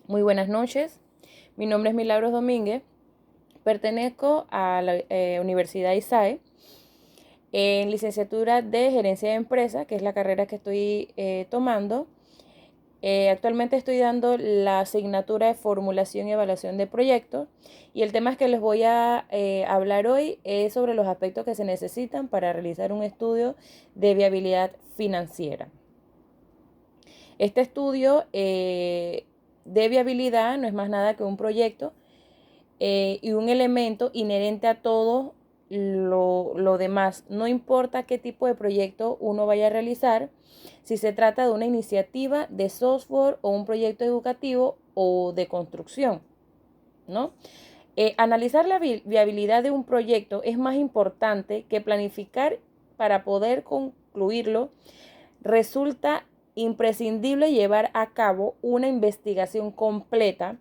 Muy buenas noches. Mi nombre es Milagros Domínguez. Pertenezco a la Universidad ISAE en licenciatura de Gerencia de Empresas, que es la carrera que estoy tomando. Actualmente estoy dando la asignatura de Formulación y Evaluación de Proyectos y el tema que les voy a hablar hoy es sobre los aspectos que se necesitan para realizar un estudio de viabilidad financiera. Este estudio de viabilidad no es más nada que un proyecto y un elemento inherente a todo lo demás. No importa qué tipo de proyecto uno vaya a realizar, si se trata de una iniciativa de software o un proyecto educativo o de construcción, ¿no? Analizar la viabilidad de un proyecto es más importante que planificar para poder concluirlo. Resulta imprescindible llevar a cabo una investigación completa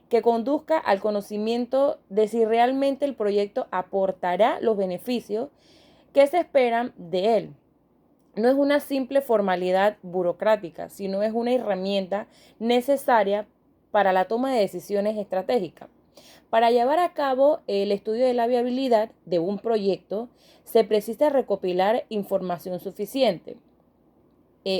que conduzca al conocimiento de si realmente el proyecto aportará los beneficios que se esperan de él. No es una simple formalidad burocrática, sino es una herramienta necesaria para la toma de decisiones estratégicas. Para llevar a cabo el estudio de la viabilidad de un proyecto, se precisa recopilar información suficiente.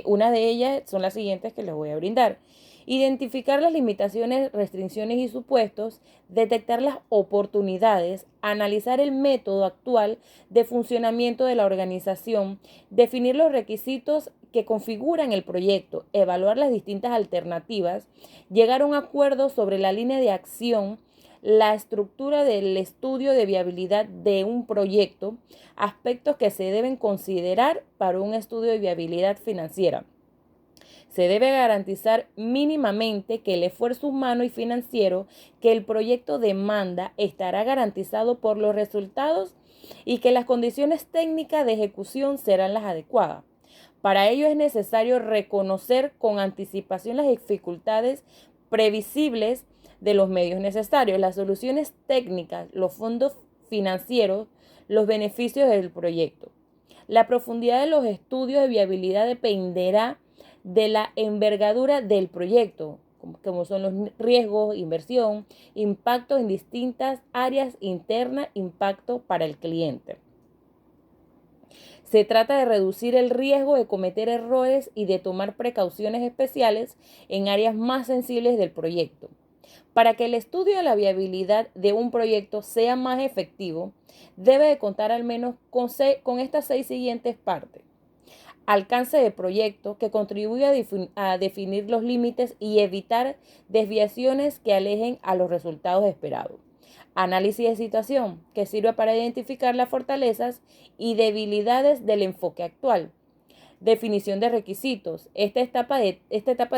Una de ellas son las siguientes que les voy a brindar. Identificar las limitaciones, restricciones y supuestos, detectar las oportunidades, analizar el método actual de funcionamiento de la organización, definir los requisitos que configuran el proyecto, evaluar las distintas alternativas, llegar a un acuerdo sobre la línea de acción, la estructura del estudio de viabilidad de un proyecto, aspectos que se deben considerar para un estudio de viabilidad financiera. Se debe garantizar mínimamente que el esfuerzo humano y financiero que el proyecto demanda estará garantizado por los resultados y que las condiciones técnicas de ejecución serán las adecuadas. Para ello es necesario reconocer con anticipación las dificultades previsibles de los medios necesarios, las soluciones técnicas, los fondos financieros, los beneficios del proyecto. La profundidad de los estudios de viabilidad dependerá de la envergadura del proyecto, como son los riesgos, inversión, impacto en distintas áreas internas, impacto para el cliente. Se trata de reducir el riesgo de cometer errores y de tomar precauciones especiales en áreas más sensibles del proyecto. Para que el estudio de la viabilidad de un proyecto sea más efectivo, debe de contar al menos con estas 6 siguientes partes. Alcance de proyecto que contribuye a definir los límites y evitar desviaciones que alejen a los resultados esperados. Análisis de situación que sirve para identificar las fortalezas y debilidades del enfoque actual. Definición de requisitos. Esta etapa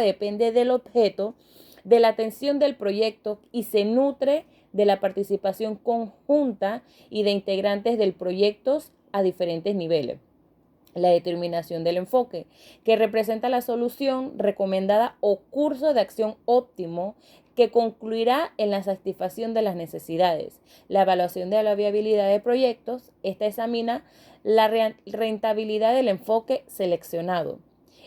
depende del objeto, de la atención del proyecto y se nutre de la participación conjunta y de integrantes del proyecto a diferentes niveles. La determinación del enfoque, que representa la solución recomendada o curso de acción óptimo que concluirá en la satisfacción de las necesidades. La evaluación de la viabilidad de proyectos, esta examina la rentabilidad del enfoque seleccionado.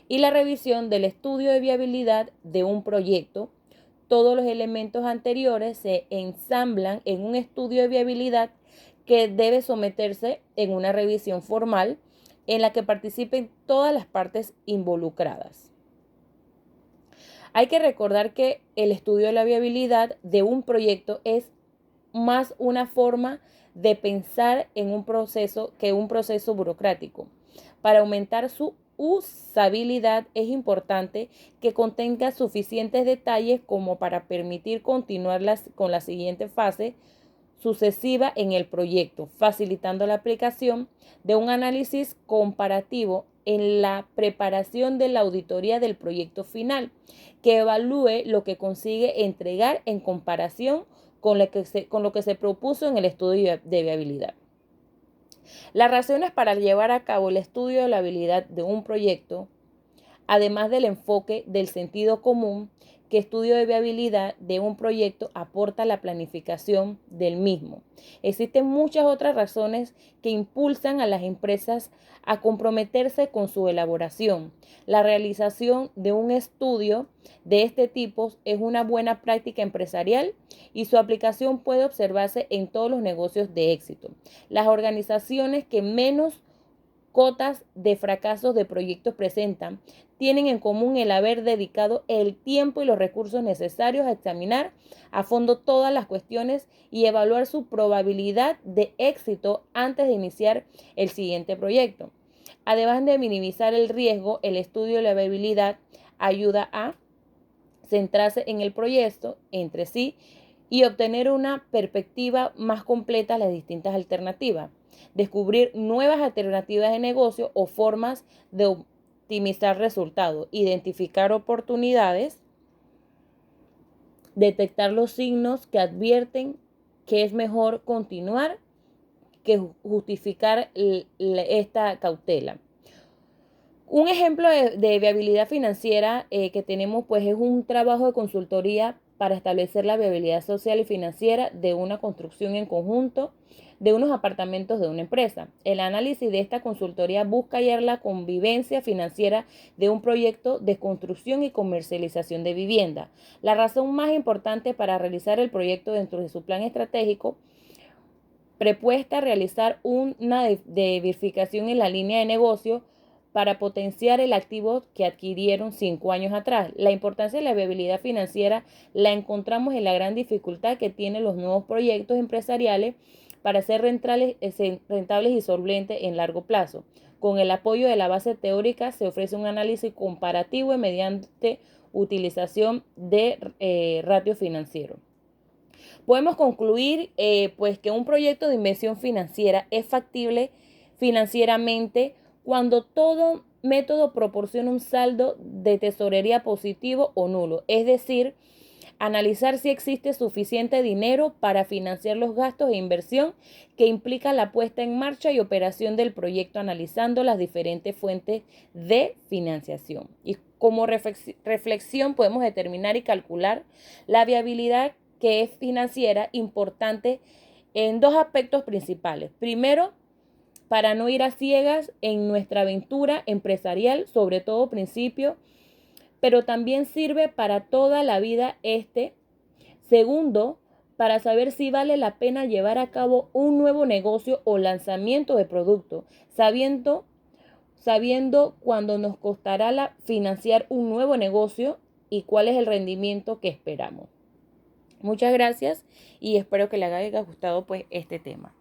Y la revisión del estudio de viabilidad de un proyecto. Todos los elementos anteriores se ensamblan en un estudio de viabilidad que debe someterse en una revisión formal en la que participen todas las partes involucradas. Hay que recordar que el estudio de la viabilidad de un proyecto es más una forma de pensar en un proceso que un proceso burocrático. Para aumentar su usabilidad es importante que contenga suficientes detalles como para permitir continuar con la siguiente fase sucesiva en el proyecto, facilitando la aplicación de un análisis comparativo en la preparación de la auditoría del proyecto final, que evalúe lo que consigue entregar en comparación con lo que se propuso en el estudio de viabilidad. Las razones para llevar a cabo el estudio de la viabilidad de un proyecto, además del enfoque del sentido común que estudio de viabilidad de un proyecto aporta a la planificación del mismo. Existen muchas otras razones que impulsan a las empresas a comprometerse con su elaboración. La realización de un estudio de este tipo es una buena práctica empresarial y su aplicación puede observarse en todos los negocios de éxito. Las organizaciones que menos cotas de fracasos de proyectos presentan tienen en común el haber dedicado el tiempo y los recursos necesarios a examinar a fondo todas las cuestiones y evaluar su probabilidad de éxito antes de iniciar el siguiente proyecto. Además de minimizar el riesgo, el estudio de la viabilidad ayuda a centrarse en el proyecto entre sí y obtener una perspectiva más completa de las distintas alternativas. Descubrir nuevas alternativas de negocio o formas de optimizar resultados, identificar oportunidades, detectar los signos que advierten que es mejor continuar que justificar esta cautela. Un ejemplo de viabilidad financiera que tenemos pues es un trabajo de consultoría para establecer la viabilidad social y financiera de una construcción en conjunto de unos apartamentos de una empresa. El análisis de esta consultoría busca hallar la convivencia financiera de un proyecto de construcción y comercialización de vivienda. La razón más importante para realizar el proyecto dentro de su plan estratégico propuesta realizar una diversificación en la línea de negocio para potenciar el activo que adquirieron 5 años atrás. La importancia de la viabilidad financiera la encontramos en la gran dificultad que tienen los nuevos proyectos empresariales para ser rentables y solventes en largo plazo. Con el apoyo de la base teórica se ofrece un análisis comparativo y mediante utilización de ratios financieros. Podemos concluir pues que un proyecto de inversión financiera es factible financieramente cuando todo método proporciona un saldo de tesorería positivo o nulo, es decir, analizar si existe suficiente dinero para financiar los gastos de inversión que implica la puesta en marcha y operación del proyecto, analizando las diferentes fuentes de financiación. Y como reflexión podemos determinar y calcular la viabilidad que es financiera importante en dos aspectos principales. Primero, para no ir a ciegas en nuestra aventura empresarial, sobre todo principio, pero también sirve para toda la vida Segundo, para saber si vale la pena llevar a cabo un nuevo negocio o lanzamiento de producto, sabiendo cuándo nos costará financiar un nuevo negocio y cuál es el rendimiento que esperamos. Muchas gracias y espero que les haya gustado pues este tema.